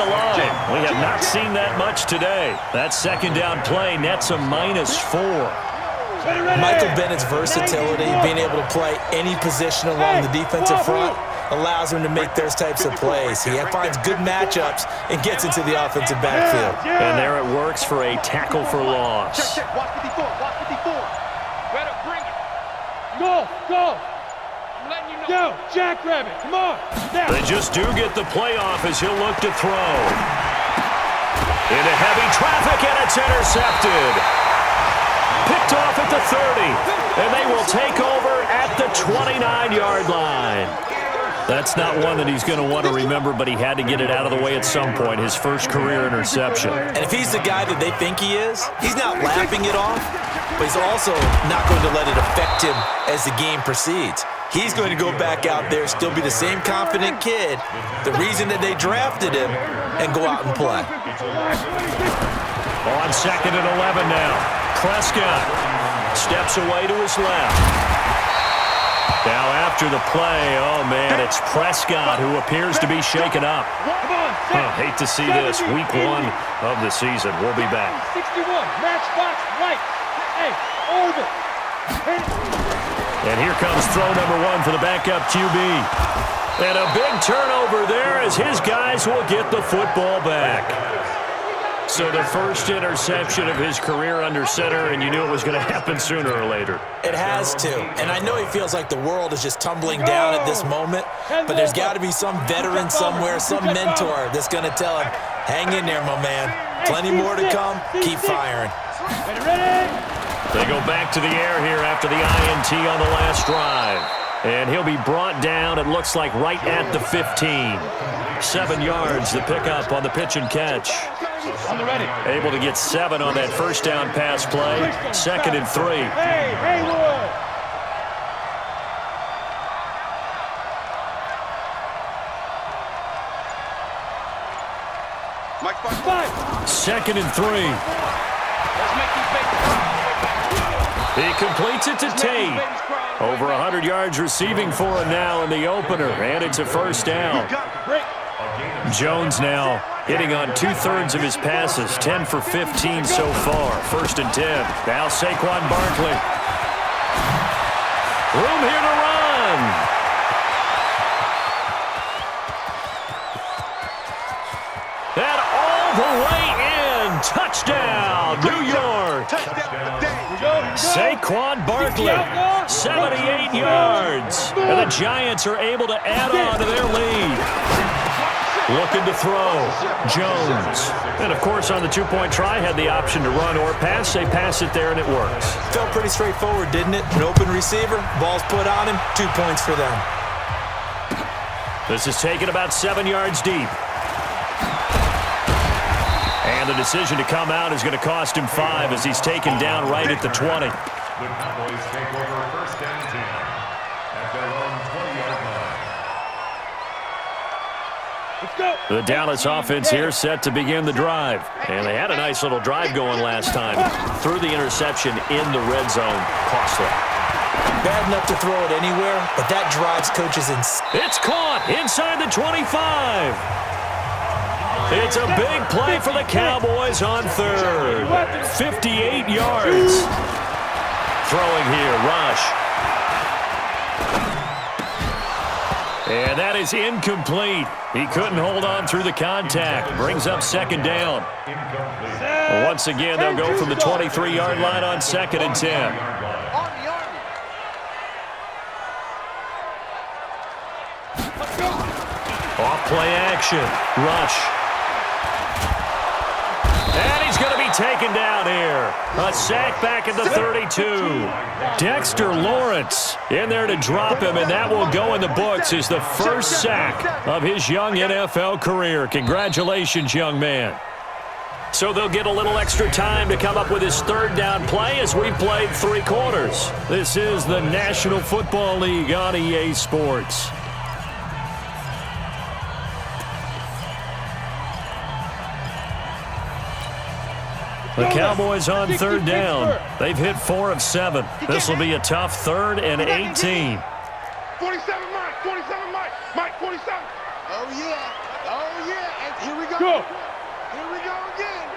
the line. We have not seen that much today. That second down play nets a -4. Michael Bennett's versatility, being able to play any position along the defensive front, allows him to make those types of plays. He finds good matchups and gets into the offensive backfield. And there it works for a tackle for loss. Check. Watch 54. Watch 54. Better bring it. Go. I'm letting you know. Go, Jackrabbit. Come on. Now. They just do get the playoff as he'll look to throw. Into heavy traffic, and it's intercepted. Picked off at the 30, and they will take over at the 29-yard line. That's not one that he's going to want to remember, but he had to get it out of the way at some point, his first career interception. And if he's the guy that they think he is, he's not laughing it off, but he's also not going to let it affect him as the game proceeds. He's going to go back out there, still be the same confident kid, the reason that they drafted him, and go out and play. On 2nd and 11 now. Prescott steps away to his left. Now after the play, oh man, it's Prescott who appears to be shaken up. Hate to see this. Week 1 of the season. We'll be back. 61, matchbox right. Hey, over. And here comes throw number 1 for the backup QB. And a big turnover there as his guys will get the football back. So the first interception of his career under center, and you knew it was going to happen sooner or later. It has to. And I know he feels like the world is just tumbling down at this moment, but there's got to be some veteran somewhere, some mentor that's going to tell him, hang in there, my man. Plenty more to come. Keep firing. They go back to the air here after the INT on the last drive. And he'll be brought down, it looks like, right at the 15. 7 yards, the pickup on the pitch and catch. Able to get 7 on that first down pass play. 2nd and 3. Hey, Haywood! Mike, 2nd and 3. He completes it to Tate. Over 100 yards receiving for him now in the opener, and it's a first down. Jones now hitting on 2/3 of his passes, 10 for 15 so far. 1st and 10. Now Saquon Barkley. Room here to run. And all the way in. Touchdown, New York. Saquon Barkley, 78 yards. And the Giants are able to add on to their lead. Looking to throw, Jones. And, of course, on the 2-point try, had the option to run or pass. They pass it there, and it works. Felt pretty straightforward, didn't it? An open receiver, ball's put on him, 2 points for them. This is taken about 7 yards deep. And the decision to come out is going to cost him 5 as he's taken down right at the 20. The Cowboys take over 1st and 10 at their own 20-yard line. Let's go. The Dallas offense here set to begin the drive. And they had a nice little drive going last time. Threw the interception in the red zone. Costly. Bad enough to throw it anywhere, but that drives coaches in. It's caught inside the 25. It's a big play for the Cowboys on 3rd. 58 yards. Throwing here, Rush. And that is incomplete. He couldn't hold on through the contact. Brings up 2nd down. Once again, they'll go from the 23-yard line on 2nd and 10. Off play action. Rush. And he's going to be taken down here. A sack back at the 32. Dexter Lawrence in there to drop him, and that will go in the books as the first sack of his young NFL career. Congratulations, young man. So they'll get a little extra time to come up with his 3rd down play as we've played 3 quarters. This is the National Football League on EA Sports. The Cowboys on 3rd down. They've hit 4 of 7. This will be a tough 3rd and 18. 47, Mike. 47, Mike. Mike, 47. Oh, yeah. Oh, yeah. And here we go. Go. Here we go again.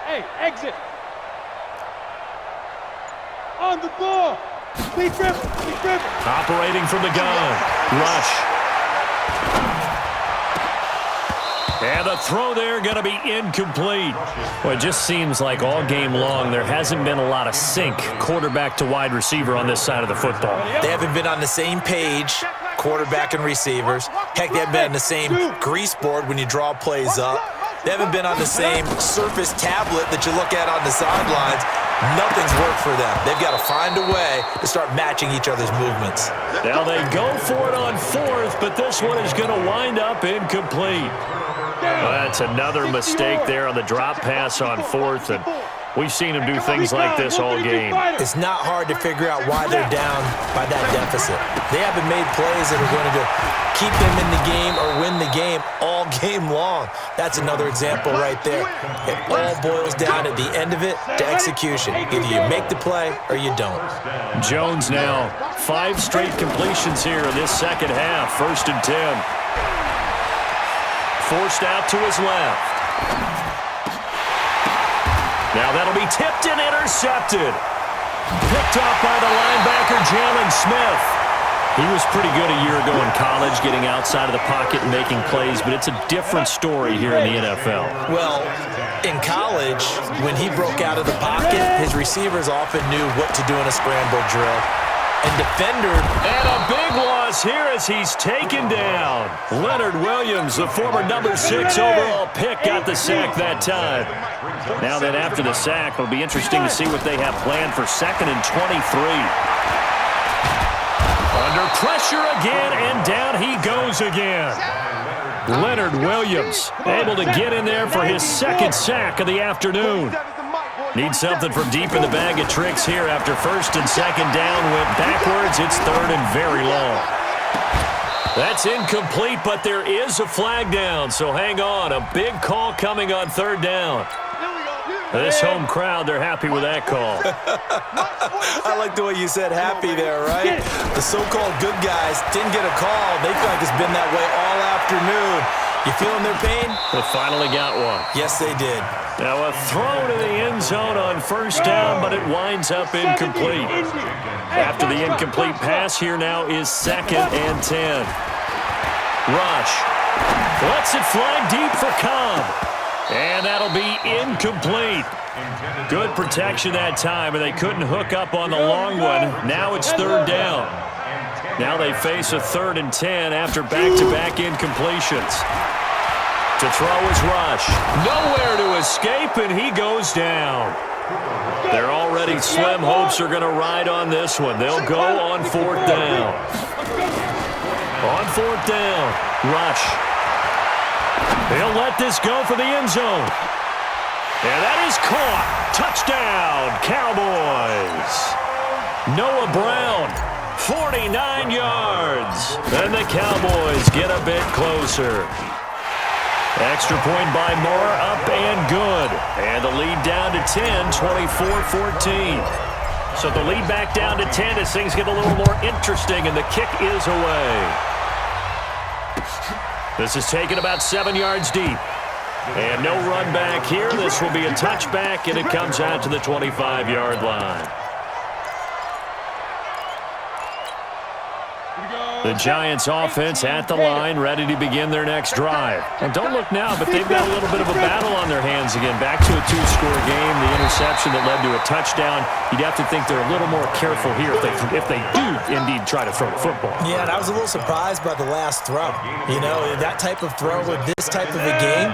Hey, exit. On the ball. Lee Griffin. Lee Griffin. Operating from the gun. Rush. And the throw there going to be incomplete. Well, it just seems like all game long there hasn't been a lot of sync quarterback to wide receiver on this side of the football. They haven't been on the same page, quarterback and receivers. Heck, they haven't been on the same grease board when you draw plays up. They haven't been on the same Surface tablet that you look at on the sidelines. Nothing's worked for them. They've got to find a way to start matching each other's movements. Now they go for it on fourth, but this one is going to wind up incomplete. Well, that's another mistake there on the drop pass on fourth, and we've seen them do things like this all game. It's not hard to figure out why they're down by that deficit. They haven't made plays that are going to keep them in the game or win the game all game long. That's another example right there. It all boils down at the end of it to execution. Either you make the play or you don't. Jones now 5 straight completions here in this second half. 1st and 10. Forced out to his left. Now that'll be tipped and intercepted. Picked off by the linebacker, Jalen Smith. He was pretty good a year ago in college, getting outside of the pocket and making plays, but it's a different story here in the NFL. Well, in college, when he broke out of the pocket, his receivers often knew what to do in a scramble drill. And And a big loss here as he's taken down. Leonard Williams, the former number 6 overall pick, got the sack that time. Now then, after the sack, it'll be interesting to see what they have planned for 2nd and 23. Under pressure again, and down he goes again. Leonard Williams able to get in there for his 2nd sack of the afternoon. Needs something from deep in the bag of tricks here after 1st and 2nd down. Went backwards. It's 3rd and very long. That's incomplete, but there is a flag down, so hang on. A big call coming on 3rd down. This home crowd, they're happy with that call. I like the way you said happy there, right? The so-called good guys didn't get a call. They feel like it's been that way all afternoon. You feeling their pain? They finally got one. Yes, they did. Now a throw to the end zone on 1st down, but it winds up incomplete. After the incomplete pass, here now is 2nd and 10. Rush. Lets it fly deep for Cobb. And that'll be incomplete. Good protection that time, and they couldn't hook up on the long one. Now it's 3rd down. Now they face a 3rd and 10 after back-to-back incompletions. To throw is Rush. Nowhere to escape, and he goes down. Their already slim hopes are going to ride on this one. They'll go on 4th down. On 4th down, Rush. They'll let this go for the end zone. And that is caught. Touchdown, Cowboys. Noah Brown, 49 yards. And the Cowboys get a bit closer. Extra point by Moore, up and good. And the lead down to 10, 24-14. So the lead back down to 10 as things get a little more interesting, and the kick is away. This is taken about 7 yards deep. And no run back here. This will be a touchback, and it comes out to the 25-yard line. The Giants offense at the line, ready to begin their next drive. And don't look now, but they've got a little bit of a battle on their hands again. Back to a 2-score game, the interception that led to a touchdown. You'd have to think they're a little more careful here if they do indeed try to throw the football. Yeah, and I was a little surprised by the last throw. You know, that type of throw with this type of a game,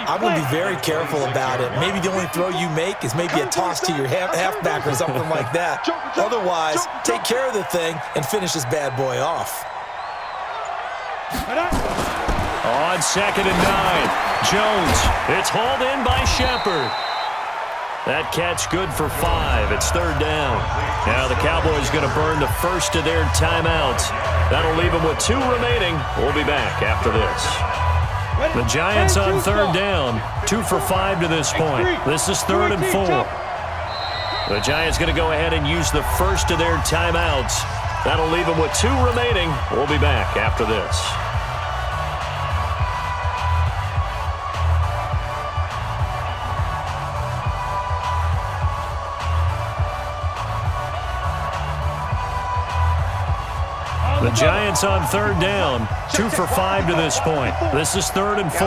I'm going to be very careful about it. Maybe the only throw you make is maybe a toss to your halfback or something like that. Otherwise, take care of the thing and finish this bad boy off. On 2nd and 9, Jones. It's hauled in by Shepard. That catch good for 5. It's 3rd down. Now the Cowboys going to burn the first of their timeouts. That'll leave them with 2 remaining. We'll be back after this. The Giants on 3rd down. 2 for 5 to this point. This is 3rd and 4. The Giants going to go ahead and use the first of their timeouts. That'll leave them with 2 remaining. We'll be back after this. Giants on third down, 2 for 5 to this point. This is 3rd and 4.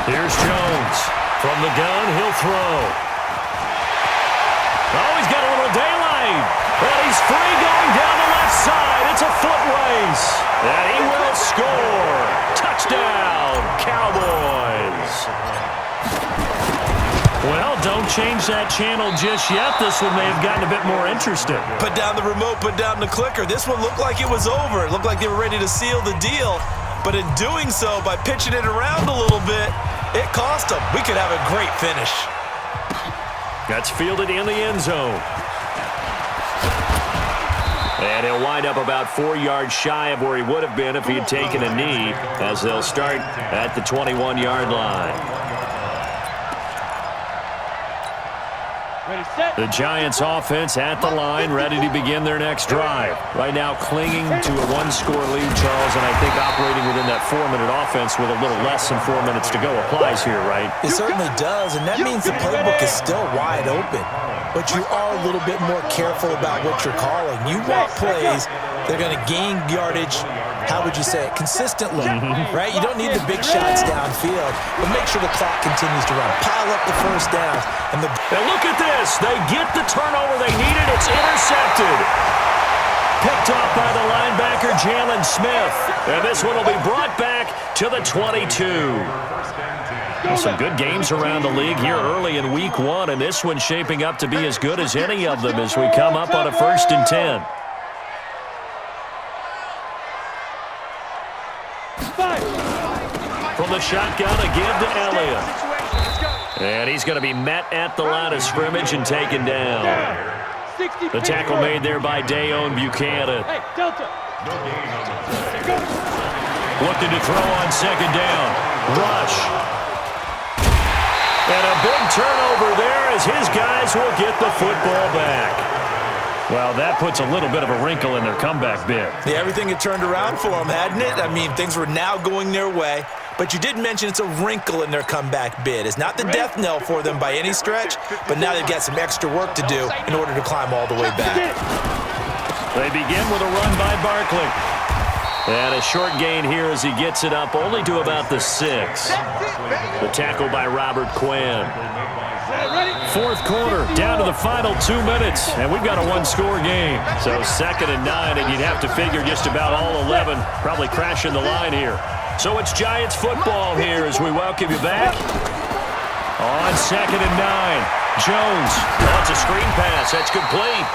Here's Jones. From the gun, he'll throw. Oh, he's got a little daylight. And he's free going down the left side. It's a foot race. And he will score. Touchdown, Cowboys. Well, don't change that channel just yet. This one may have gotten a bit more interesting. Put down the remote, put down the clicker. This one looked like it was over. It looked like they were ready to seal the deal. But in doing so, by pitching it around a little bit, it cost them. We could have a great finish. That's fielded in the end zone. And he'll wind up about 4 yards shy of where he would have been if he had taken a knee, as they'll start at the 21-yard line. The Giants offense at the line, ready to begin their next drive. Right now clinging to a 1-score lead, Charles, and I think operating within that 4-minute offense with a little less than 4 minutes to go applies here, right? It certainly does, and that means the playbook is still wide open. But you are a little bit more careful about what you're calling. You want plays that are going to gain yardage, how would you say it, consistently, right? You don't need the big shots downfield, but make sure the clock continues to run. Pile up the first downs. And look at this. They get the turnover they needed. It's intercepted. Picked off by the linebacker, Jalen Smith. And this one will be brought back to the 22. Some good games around the league here early in week 1, and this one's shaping up to be as good as any of them as we come up on a 1st and 10. From the shotgun, a give to Elliott. And he's going to be met at the line of scrimmage and taken down. The tackle made there by Dayon Buchanan. Looking to throw on 2nd down. Rush. And a big turnover there as his guys will get the football back. Well, that puts a little bit of a wrinkle in their comeback bid. Yeah, everything had turned around for them, hadn't it? I mean, things were now going their way. But you did mention it's a wrinkle in their comeback bid. It's not the death knell for them by any stretch, but now they've got some extra work to do in order to climb all the way back. They begin with a run by Barkley. And a short gain here as he gets it up only to about the 6. The tackle by Robert Quinn. 4th quarter, down to the final 2 minutes, and we've got a 1-score game. So 2nd and 9, and you'd have to figure just about all 11 probably crashing the line here. So it's Giants football here as we welcome you back. On 2nd and 9, Jones wants a screen pass. That's complete.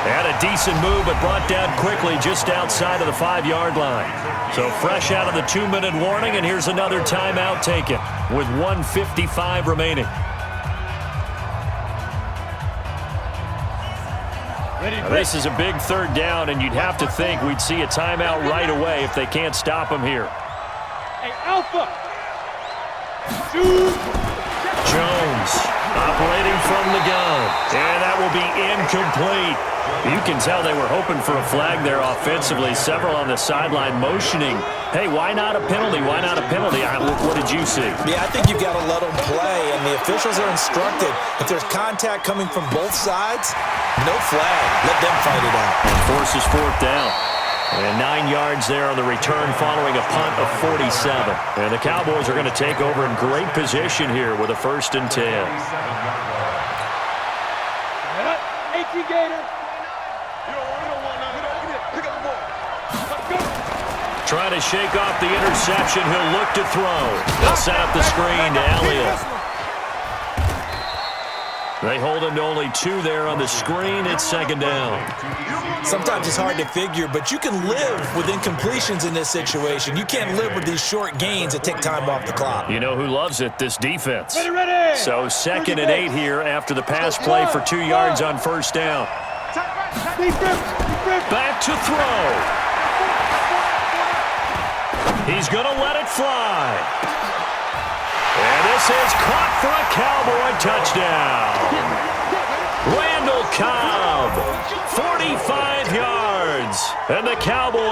And a decent move, but brought down quickly just outside of the 5-yard line. So fresh out of the 2-minute warning, and here's another timeout taken with 1:55 remaining. Now, this is a big 3rd down, and you'd have to think we'd see a timeout right away if they can't stop him here. Hey, Alpha. Jones operating from the gun, and that will be incomplete. You can tell they were hoping for a flag there offensively. Several on the sideline motioning, hey, why not a penalty? Why not a penalty? What did you see? Yeah, I think you've got to let them play, and the officials are instructed. If there's contact coming from both sides, no flag. Let them fight it out. And forces 4th down. And 9 yards there on the return following a punt of 47. And the Cowboys are going to take over in great position here with a 1st and 10. 18 Gator. Trying to shake off the interception. He'll look to throw. They'll set up the screen to Elliott. They hold him to only 2 there on the screen. It's 2nd down. Sometimes it's hard to figure, but you can live with incompletions in this situation. You can't live with these short gains that take time off the clock. You know who loves it? This defense. Ready. So 2nd and 8 here after the pass play for 2 yards on 1st down. Back to throw. He's going to let it fly. And this is caught for a Cowboy touchdown. Randall Cobb, 45 yards. And the Cowboys